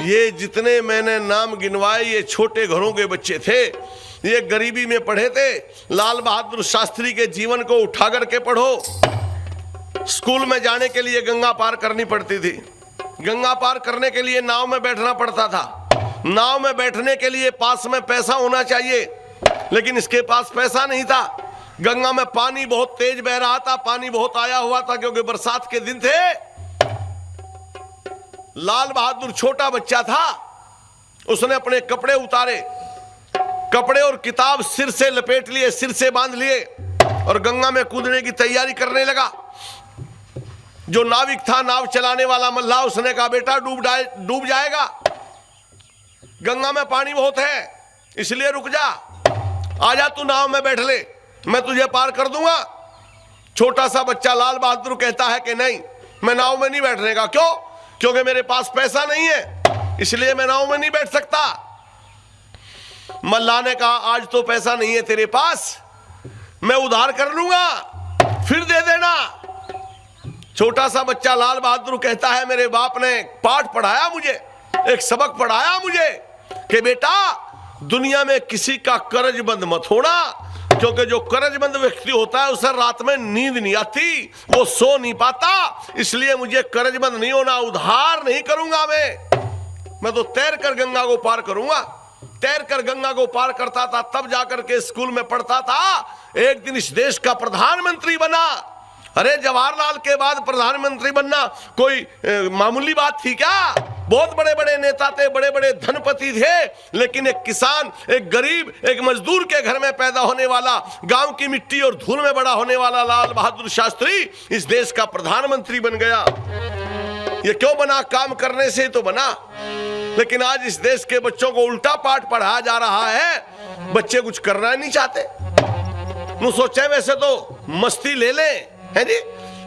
ये जितने मैंने नाम गिनवाए ये छोटे घरों के बच्चे थे, ये गरीबी में पढ़े थे। लाल बहादुर शास्त्री के जीवन को उठा करके पढ़ो। स्कूल में जाने के लिए गंगा पार करनी पड़ती थी। गंगा पार करने के लिए नाव में बैठना पड़ता था। नाव में बैठने के लिए पास में पैसा होना चाहिए, लेकिन इसके पास पैसा नहीं था। गंगा में पानी बहुत तेज बह रहा था, पानी बहुत आया हुआ था क्योंकि बरसात के दिन थे। लाल बहादुर छोटा बच्चा था, उसने अपने कपड़े उतारे, कपड़े और किताब सिर से लपेट लिए, सिर से बांध लिए और गंगा में कूदने की तैयारी करने लगा। जो नाविक था, नाव चलाने वाला मल्लाह, उसने कहा बेटा डूब जाएगा, गंगा में पानी बहुत है, इसलिए रुक जा, आजा तू नाव में बैठ ले, मैं तुझे पार कर दूंगा। छोटा सा बच्चा लाल बहादुर कहता है कि नहीं, मैं नाव में नहीं बैठने का। क्यों? क्योंकि मेरे पास पैसा नहीं है, इसलिए मैं नाव में नहीं बैठ सकता। मल्लाह ने कहा आज तो पैसा नहीं है तेरे पास, मैं उधार कर लूंगा, फिर दे देना। छोटा सा बच्चा लाल बहादुर कहता है मेरे बाप ने पाठ पढ़ाया मुझे, एक सबक पढ़ाया मुझे कि बेटा दुनिया में किसी का कर्जबंद मत होना, क्योंकि जो कर्जबंद व्यक्ति होता है उसे रात में नींद नहीं आती, वो सो नहीं पाता, इसलिए मुझे कर्जबंद नहीं होना, उधार नहीं करूंगा। मैं तो तैर कर गंगा को पार करूंगा। तैर कर गंगा को पार करता था, तब जाकर के स्कूल में पढ़ता था। एक दिन इस देश का प्रधानमंत्री बना। अरे जवाहरलाल के बाद प्रधानमंत्री बनना कोई मामूली बात थी क्या? बहुत बड़े बड़े नेता थे, बड़े बड़े धनपति थे, लेकिन एक किसान, एक गरीब, एक मजदूर के घर में पैदा होने वाला, गांव की मिट्टी और धूल में बड़ा होने वाला लाल बहादुर शास्त्री इस देश का प्रधानमंत्री बन गया। ये क्यों बना? काम करने से तो बना। लेकिन आज इस देश के बच्चों को उल्टा पाठ पढ़ाया जा रहा है, बच्चे कुछ करना नहीं चाहते। नु सोचे वैसे तो मस्ती ले ले, है जी,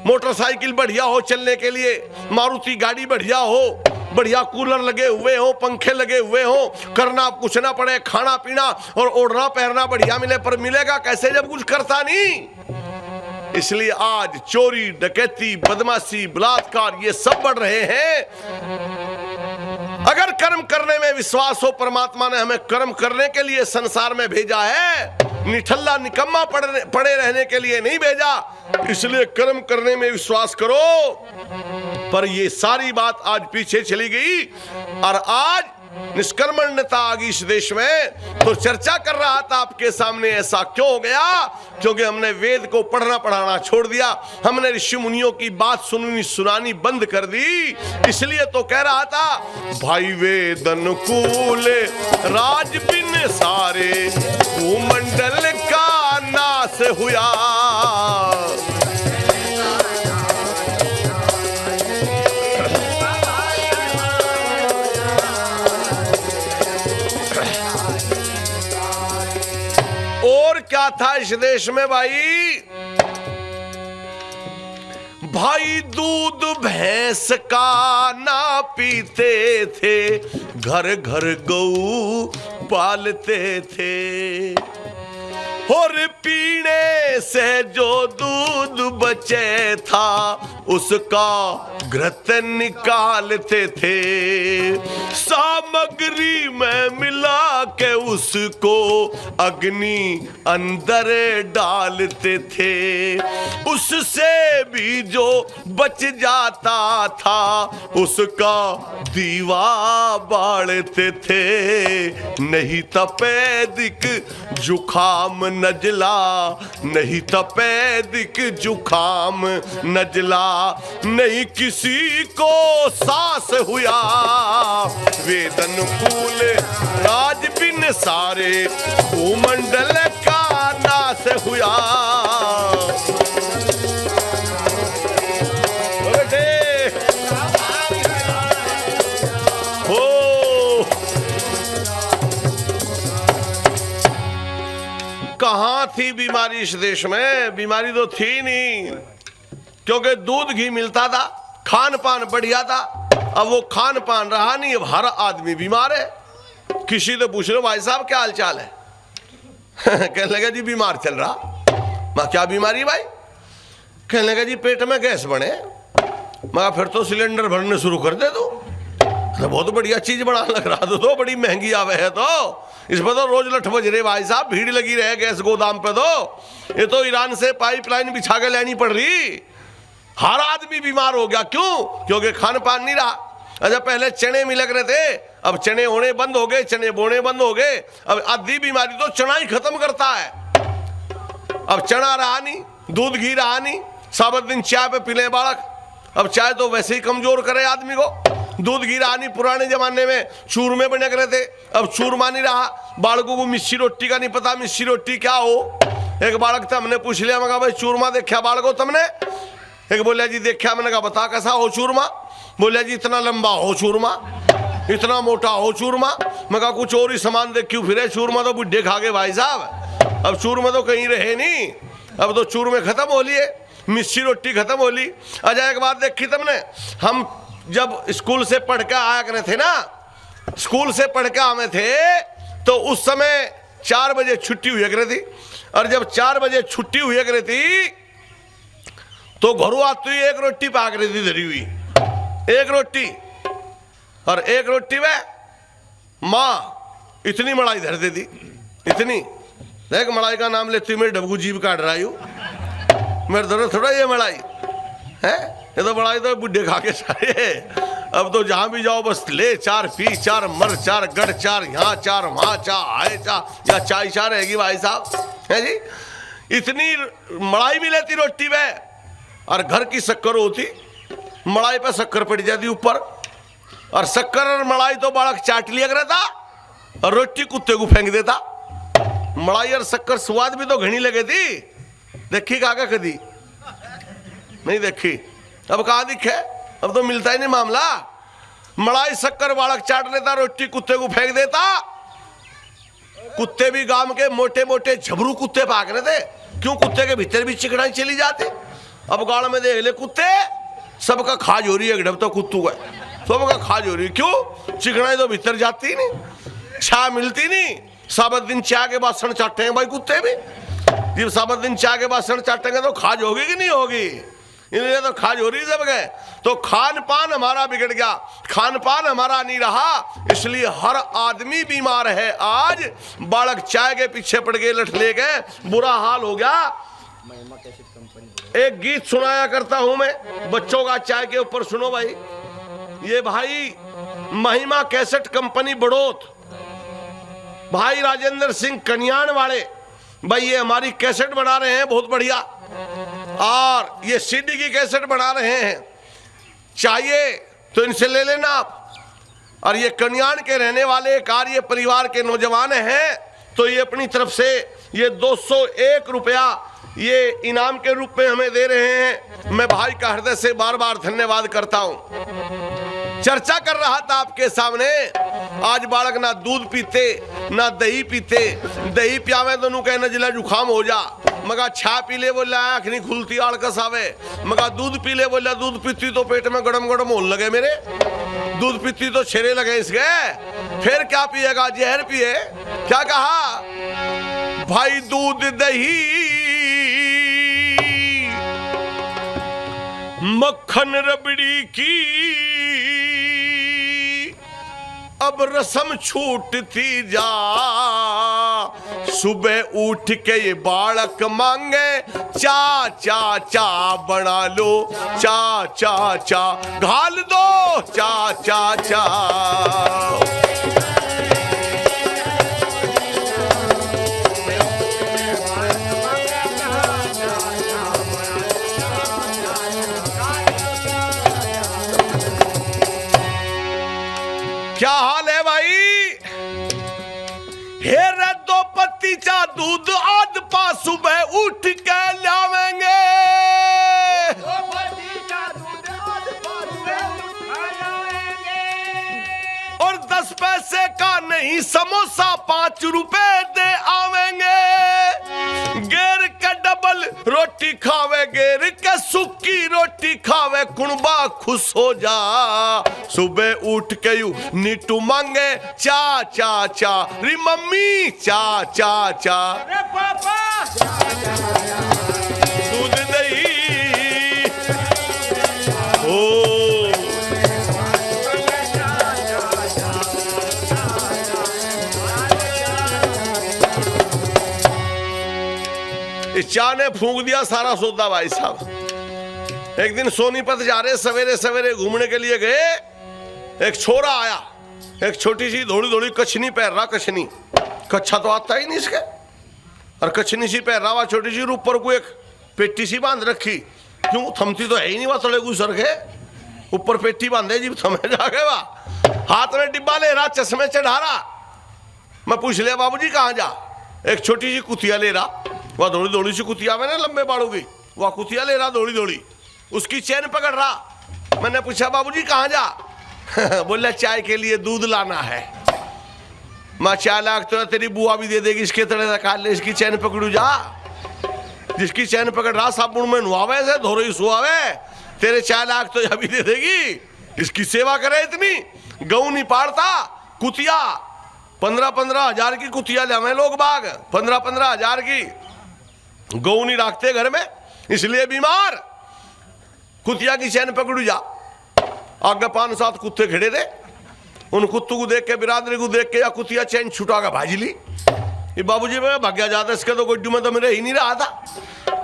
मोटरसाइकिल बढ़िया हो चलने के लिए, मारुति गाड़ी बढ़िया हो, बढ़िया कूलर लगे हुए हो, पंखे लगे हुए हो, करना कुछ ना पड़े, खाना पीना और ओढ़ना पहनना बढ़िया मिले, पर मिलेगा कैसे जब कुछ करता नहीं। इसलिए आज चोरी, डकैती, बदमाशी, बलात्कार ये सब बढ़ रहे हैं। अगर कर्म करने में विश्वास हो, परमात्मा ने हमें कर्म करने के लिए संसार में भेजा है, निठल्ला निकम्मा पड़े रहने के लिए नहीं भेजा। इसलिए कर्म करने में विश्वास करो। पर ये सारी बात आज पीछे चली गई और आज निष्कर्मण्यता आ गई इस देश में। तो चर्चा कर रहा था आपके सामने, ऐसा क्यों हो गया? क्योंकि हमने वेद को पढ़ना पढ़ाना छोड़ दिया, हमने ऋषि मुनियों की बात सुनानी बंद कर दी। इसलिए तो कह रहा था भाई वेद अनुकूल राज बिन सारे, भूमंडल का नाश हुआ। क्या था इस देश में भाई दूध भैंस का ना पीते थे, घर घर गऊ पालते थे, और पीने से जो दूध बचे था उसका घृत निकालते थे, सामग्री में मिला के उसको अग्नि अंदर डालते थे, उससे भी जो बच जाता था उसका दीवा बाढ़ते थे, नहीं तपेदिक जुखाम नजला, नहीं तपेदिक जुखाम नजला, नहीं किसी को सांस हुआ, वेद अनुकूल राज बिन सारे, भूमंडल का नाश हुआ। कहां थी बीमारी इस देश में? बीमारी तो थी नहीं, क्योंकि दूध घी मिलता था, खान पान बढ़िया था। अब वो खान पान रहा नहीं, अब हर आदमी बीमार है। किसी तो पूछ लो भाई साहब क्या हाल चाल है कहने लगा जी बीमार चल रहा। मैं क्या बीमारी भाई? कहने लगा जी पेट में गैस बने। मैं फिर तो सिलेंडर भरने शुरू कर दे दो। तो बहुत बढ़िया चीज बना लग रहा तो बड़ी महंगी आवे है, तो इसमें तो रोज लठ बज रहे भाई साहब, भीड़ लगी रहे गैस गोदाम पे। तो ये तो ईरान से पाइपलाइन बिछा के लेनी पड़ रही। हर आदमी बीमार हो गया, क्यों? क्योंकि खान पान नहीं रहा। अच्छा पहले चने मिल रहे थे, अब चने होने बंद हो गए, चने बोने बंद हो गए। अब आधी बीमारी तो चना ही खत्म करता है। अब चना रहा नहीं, दूध घी रहा नहीं, सारा दिन चाय पे पीले बालक। अब चाय तो वैसे ही कमजोर करे आदमी को। दूध घी रहा नहीं, पुराने जमाने में चूरमे बने करे थे, अब चूरमा नहीं रहा। बालकों को मिस्सी रोटी का नहीं पता, मिस्सी रोटी क्या हो। एक बालक था, हमने पूछ लिया, मैं कहा भाई चूरमा देखा बालको तुमने? एक बोलिया जी देखा। मैंने कहा बता कैसा हो चूरमा? बोलिया जी इतना लंबा हो चूरमा, इतना मोटा हो चूरमा। मैं कहा कुछ और ही सामान देख क्यों फिरे? चूरमा तो बुढ़े खा गए भाई साहब, अब चूरमा तो कहीं रहे नहीं। अब तो चूरमे खत्म हो लिए, मिस्सी रोटी खत्म हो ली। अच्छा एक बात देखी तुमने, हम जब स्कूल से पढ़ के आया करे थे ना, स्कूल से पढ़ के आए थे, तो उस समय 4 बजे छुट्टी हुई करे थी। और जब 4 बजे छुट्टी हुई करे थी तो घरों आती हुई एक रोटी पाक रही थी धरी हुई, एक रोटी। और एक रोटी में माँ इतनी मलाई धर देती, इतनी। देख मलाई का नाम लेती मेरी डबगू जीभ काट रहा हूँ, मेरे दर्द थोड़ा ये मलाई है, ये तो मलाई तो बुढ़े खा के सारे। अब तो जहां भी जाओ बस ले 4 पी, 4 मर, 4 गढ़, 4 यहाँ 4 वहां, चाय या चाय चाय रहेगी भाई साहब, है जी। इतनी मलाई भी लेती रोटी में। और घर की शक्कर होती, मलाई पे शक्कर पड़ जाती ऊपर, और शक्कर और मलाई तो बालक चाट लिया करता और रोटी कुत्ते को फेंक देता। मलाई और शक्कर स्वाद भी तो घनी लगे थी। देखी काका कदी नहीं देखी, अब कहाँ दिखे? अब तो मिलता ही नहीं मामला। मलाई शक्कर बालक चाट लेता, रोटी कुत्ते को फेंक देता। कुत्ते भी गांव के मोटे मोटे झबरू कुत्ते भाग रहे थे, क्यों? कुत्ते के भीतर भी चिकनाई चली जाती। अब गांव में देख ले कुत्ते, सबका खाज हो रही है, एकदम तो कुत्तू का सबका खाज हो रही है। क्यों? चिकनाई तो भीतर जाती नहीं, छा मिलती नहीं। सारा दिन चाय के बाद सण चाटेंगे भाई कुत्ते भी। जब सारा दिन चाय के बाद सण चाटेंगे तो खाज होगी कि नहीं होगी? इन्हें तो खाज हो रही जब गए। तो खान पान हमारा बिगड़ गया, खान पान हमारा नहीं रहा, इसलिए हर आदमी बीमार है। आज बालक चाय के पीछे पड़ गए, लठ ले गए, बुरा हाल हो गया। एक गीत सुनाया करता हूं मैं बच्चों का, चाय के ऊपर सुनो भाई। ये भाई महिमा कैसेट कंपनी बड़ौत, भाई राजेंद्र सिंह कन्यान वाले भाई, ये हमारी कैसेट बना रहे हैं बहुत बढ़िया, और ये सीडी की कैसेट बना रहे हैं। चाहिए तो इनसे ले लेना आप। और ये कन्यान के रहने वाले कार्य परिवार के नौजवान हैं, तो ये अपनी तरफ से ये 201 रुपया ये इनाम के रूप में हमें दे रहे हैं। मैं भाई का हृदय से बार बार धन्यवाद करता हूं। चर्चा कर रहा था आपके सामने, आज बालक ना दूध पीते ना दही पीते, दही पियावे तो नु कहे नजला जुखाम हो जा, मगा छा पी ले बोला आँख नहीं खुलती आड़कस आवे, मगा दूध पी ले बोला दूध पीती तो पेट में गड़म गड़म होने लगे मेरे, दूध पीती तो छेरे लगे इसके। फिर क्या पिएगा? जहर पिए। क्या कहा भाई? दूध दही मक्खन रबड़ी की अब रसम छूटती जा, सुबह उठ के ये बालक मांगे चा चा चा बना लो, चा चा चा घाल दो, चा चा चा। क्या हाल है भाई? हेरे 2 पत्ती चा दूध आध पा सुबह उठ के लावेंगे, और 10 पैसे का नहीं समोसा 5 रुपए दे आवेंगे। गेर के डबल रोटी खावे, गेर के सुक्की रोटी खावे, कुणबा खुश हो जा, सुबह उठ के यू नीटू मांगे चा चा चा, री मम्मी चा चा चा, रे पापा दूध दही ओ इस चाय ने फूंक दिया सारा सौदा भाई साहब। एक दिन सोनीपत जा रहे, सवेरे सवेरे घूमने के लिए गए। एक छोरा आया, एक छोटी सी धोड़ी धोड़ी कछनी पहन रहा। कछनी, कच्छा तो आता ही नहीं इसके, और कछनी सी पहन रहा हुआ छोटी सी, ऊपर को एक पेटी सी बांध रखी। क्यों, थमती तो है ही नहीं, वह तले गुजर के ऊपर पेटी बांधे जी, थमे जाके वह हाथ में डिब्बा ले रहा, चश्मे चढ़ा रहा। मैं पूछ लिया बाबूजी कहाँ जा? एक छोटी सी कुतिया ले रहा, वह थोड़ी थोड़ी सी कुतिया में ना लंबे बाड़ों की, वह कुतिया ले रहा थोड़ी थोड़ी, उसकी चैन पकड़ रहा। मैंने पूछा बाबूजी कहाँ जा? बोला चाय के लिए दूध लाना है। मैं 4 लाख तो तेरी बुआ भी दे देगी, इसके तरह काट ले, इसकी चैन पकड़ू जा। जिसकी चैन पकड़ रहा साबुन में नुआवे से धोरे सुहावे, तेरे 4 लाख तो अभी दे देगी। इसकी सेवा करे इतनी, गऊ नहीं पाड़ता। कुतिया 15-15 हजार की कुतिया ले हमें लोग बाग, 15-15 हजार की। गऊ नहीं रखते घर में, इसलिए बीमार। कुतिया की चैन पकड़ू जा। आगे 5-7 कुत्ते खड़े थे, उन कुत्तों को देख के, बिरादरी को देख के, या कुतिया चैन छुटा के भाजी ली। ये बाबूजी में भाग्या जाता, इसके तो गोड्डू में तो मेरे ही नहीं रहा था।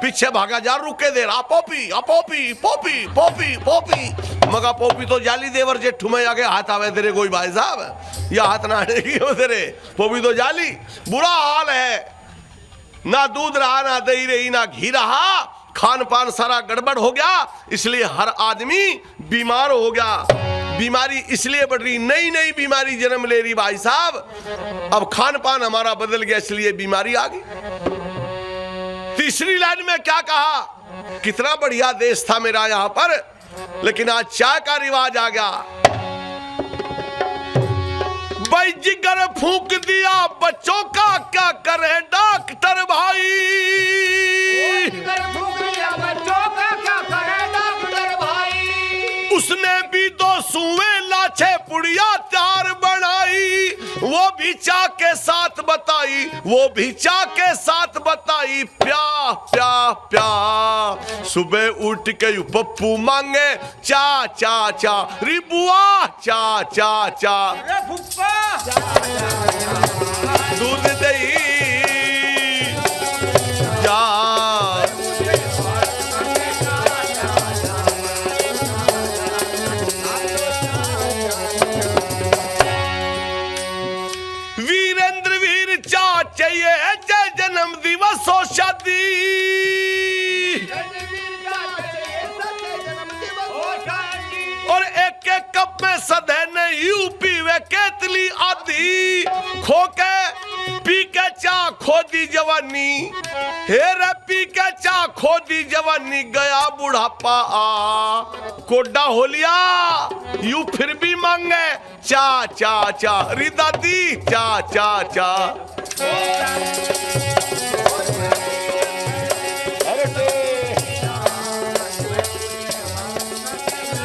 पीछे भागा जा, रुक के दे रहा, पोपी पोपी पोपी पोपी पोपी। मगा पोपी तो जाली देवर जेठू में आगे हाथ आवे तेरे कोई भाई साहब, या हाथ ना आएगी हो तेरे। पोपी तो जाली, बुरा हाल है। ना दूध रहा, ना दही रही, ना घी रहा, खान पान सारा गड़बड़ हो गया। इसलिए हर आदमी बीमार हो गया। बीमारी इसलिए बढ़ रही, नई नई बीमारी जन्म ले रही भाई साहब। अब खान पान हमारा बदल गया, इसलिए बीमारी आ गई। तीसरी लाइन में क्या कहा, कितना बढ़िया देश था मेरा यहां पर, लेकिन आज चाय का रिवाज आ गया। भाई जिगर फूंक दिया बच्चों का, क्या करे डॉक्टर भाई। उसने भी 2 सुए लाछे पुड़िया 4 बनाई, वो भी चा के साथ बताई, वो भी चा के साथ बताई। प्या प्या प्या, सुबह उठ के पप्पू मांगे चा चा चा, रिबुआ चा चा चा, दूध दही चा। वीरेंद्र वीर चा चाहिए, जय जन्म दिवस हो शादी। और एक एक कप में सधे नहीं यूपी वे केतली आधी। खो के पी के चा खोदी जवानी, हेरे पी के चा खोदी जवानी। गया बुढ़ापा आ कोडा हो लिया, यू फिर भी मांगे चा चा चा। री दादी चा चा चा।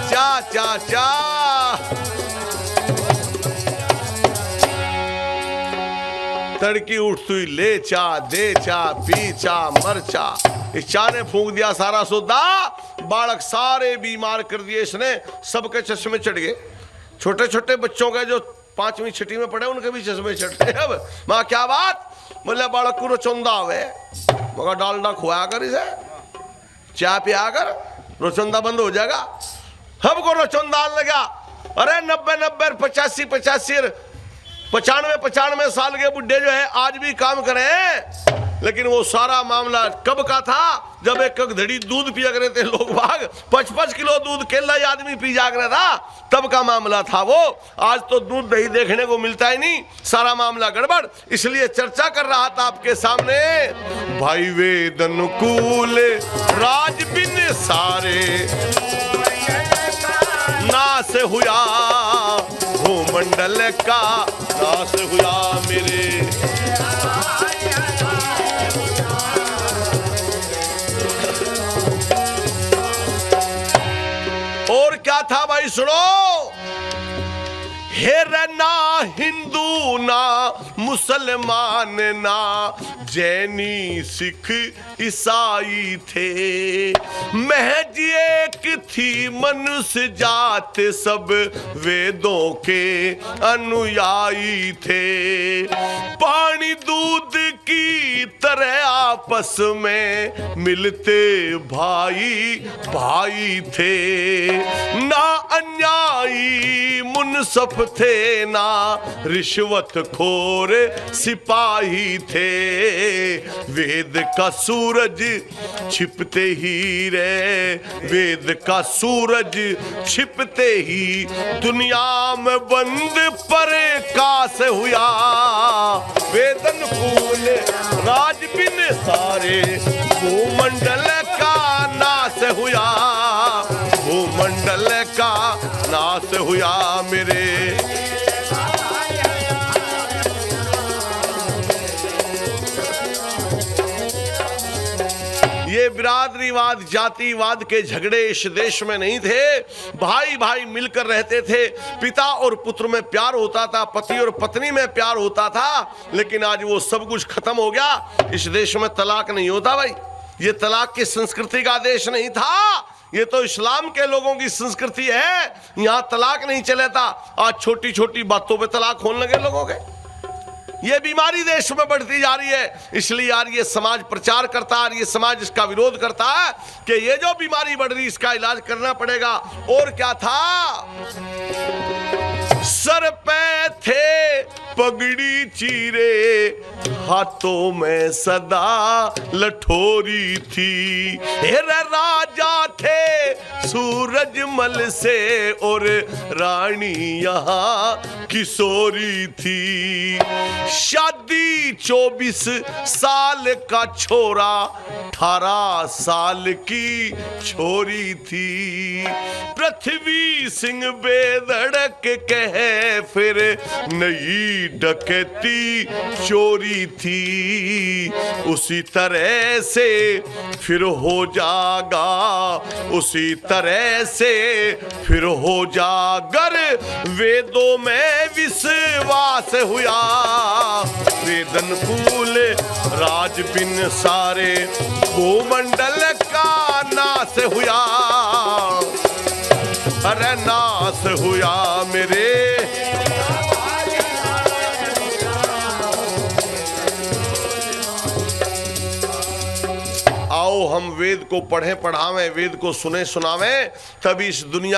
चा चा चा। तड़की उठती ले चा, दे चा, पी चा, मर चा। इस चा ने फूंक दिया सारा सौदा, बालक सारे बीमार कर दिए इसने, सबके चश्मे चढ़ गए। छोटे छोटे बच्चों के जो 5वीं 6वीं में पढ़े, उनके भी चश्मे चढ़ गए। अब माँ क्या बात, बोले बालक को रोचंदा आवे, मगर डालडा खुआ कर इसे, चाय पिया कर, रोचंदा बंद हो जाएगा। हमको रोचंदा लगा। अरे 90-90, 85-85, 95-95 साल के बुढ़े जो है आज भी काम करें। लेकिन वो सारा मामला कब का था, जब एक घड़ी दूध पिया करे थे लोग भाग, 5-5 किलो दूध केला आदमी पी जा रहा था, तब का मामला था वो। आज तो दूध दही देखने को मिलता ही नहीं, सारा मामला गड़बड़। इसलिए चर्चा कर रहा था आपके सामने, भाई वेद अनुकूल राज बिन सारे, नास हुआ भूमंडल का, नास हुआ मेरे। और क्या था भाई सुनो, हेरे ना हिंदू ना मुसलमान ना जैनी सिख ईसाई थे, महज एक थी मनुष्य जात, सब वेदों के अनुयायी थे। पानी दूध की तरह आपस में मिलते भाई भाई थे, ना अन्यायी मुनसफ थे ना रिश्वत खोर सिपाही थे। वेद का सूरज छिपते ही रे, वेद का सूरज छिपते ही दुनिया में बंद पर कास हुआ। वेदन फूल राज बिन सारे भूमंडल का नाश हुआ, भूमंडल का नाश हुआ मेरे। ये बिरादरीवाद जातिवाद के झगड़े इस देश में नहीं थे। भाई भाई मिलकर रहते थे, पिता और पुत्र में प्यार होता था, पति और पत्नी में प्यार होता था। लेकिन आज वो सब कुछ खत्म हो गया। इस देश में तलाक नहीं होता भाई, ये तलाक की संस्कृति का देश नहीं था, ये तो इस्लाम के लोगों की संस्कृति है। यहां तलाक नहीं चलेता। आज छोटी छोटी बातों पे तलाक होने लगे लोगों के। ये बीमारी देश में बढ़ती जा रही है। इसलिए यार ये समाज प्रचार करता है, ये समाज इसका विरोध करता है कि ये जो बीमारी बढ़ रही इसका इलाज करना पड़ेगा। और क्या था, सर पे थे पगड़ी चीरे, हाथों में सदा लठोरी थी। हेरे राजा थे सूरजमल से और रानी यहाँ किशोरी थी। शादी 24 साल का छोरा, 18 साल की छोरी थी। पृथ्वी सिंह बेधड़क कहे फिर नई डकैती चोरी थी। उसी तरह से फिर हो जागा, उसी तरह से फिर हो जागर। वेदों में विश्वास हुआ, वेदन फूल राज बिन सारे भूमंडल का नाश हुआ। अरे नाश हुआ मेरे। आओ हम वेद को पढ़ें पढ़ावें, वेद को सुने सुनावें, तभी इस दुनिया